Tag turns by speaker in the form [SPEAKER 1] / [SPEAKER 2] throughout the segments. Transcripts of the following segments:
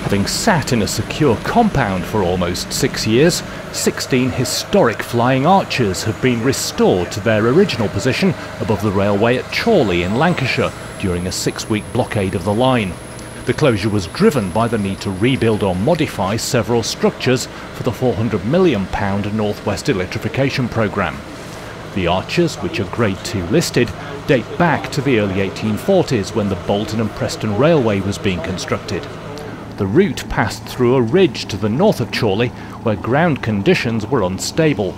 [SPEAKER 1] Having sat in a secure compound for almost 6 years, 16 historic flying arches have been restored to their original position above the railway at Chorley in Lancashire during a 6-week blockade of the line. The closure was driven by the need to rebuild or modify several structures for the £400 million North West electrification programme. The arches, which are Grade 2 listed, date back to the early 1840s when the Bolton and Preston Railway was being constructed. The route passed through a ridge to the north of Chorley where ground conditions were unstable.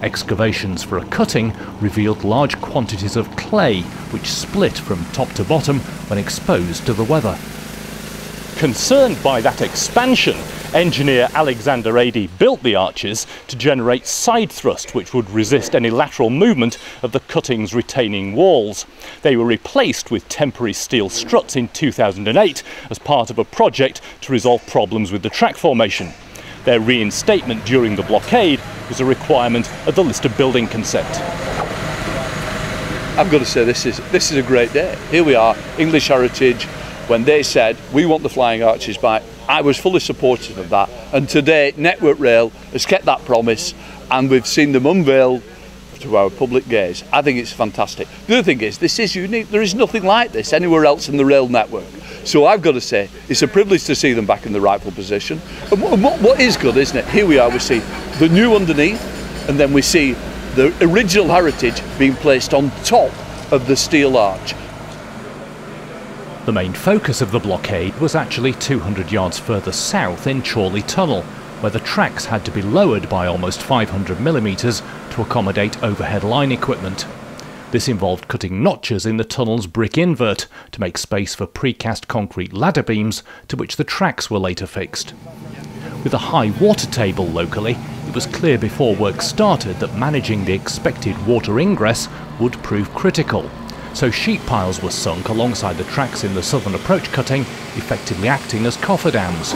[SPEAKER 1] Excavations for a cutting revealed large quantities of clay which split from top to bottom when exposed to the weather. Concerned by that expansion, engineer Alexander Adey built the arches to generate side thrust which would resist any lateral movement of the cutting's retaining walls. They were replaced with temporary steel struts in 2008 as part of a project to resolve problems with the track formation. Their reinstatement during the blockade was a requirement of the listed building consent.
[SPEAKER 2] I've got to say this is a great day. Here we are, English Heritage. When they said, we want the flying arches back, I was fully supportive of that. And today, Network Rail has kept that promise and we've seen them unveiled to our public gaze. I think it's fantastic. The other thing is, this is unique. There is nothing like this anywhere else in the rail network. So I've got to say, it's a privilege to see them back in the rightful position. And what is good, isn't it? Here we are, we see the new underneath, and then we see the original heritage being placed on top of the steel arch.
[SPEAKER 1] The main focus of the blockade was actually 200 yards further south in Chorley Tunnel, where the tracks had to be lowered by almost 500 millimetres to accommodate overhead line equipment. This involved cutting notches in the tunnel's brick invert to make space for precast concrete ladder beams to which the tracks were later fixed. With a high water table locally, it was clear before work started that managing the expected water ingress would prove critical. So sheet piles were sunk alongside the tracks in the southern approach cutting, effectively acting as cofferdams.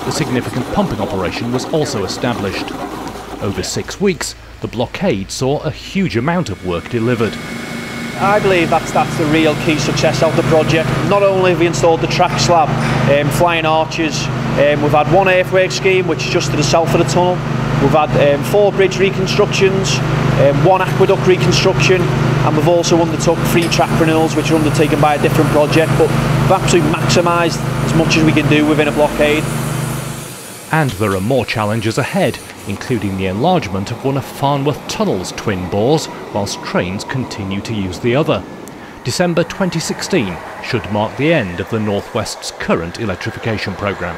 [SPEAKER 1] A significant pumping operation was also established. Over 6 weeks, the blockade saw a huge amount of work delivered.
[SPEAKER 3] I believe that's the real key success of the project. Not only have we installed the track slab, flying arches, we've had one earthwork scheme which is just to the south of the tunnel. We've had 4 bridge reconstructions, 1 aqueduct reconstruction, and we've also undertook 3 track renewals which are undertaken by a different project, but we've absolutely maximised as much as we can do within a blockade.
[SPEAKER 1] And there are more challenges ahead, including the enlargement of one of Farnworth Tunnel's twin bores, whilst trains continue to use the other. December 2016 should mark the end of the North West's current electrification programme.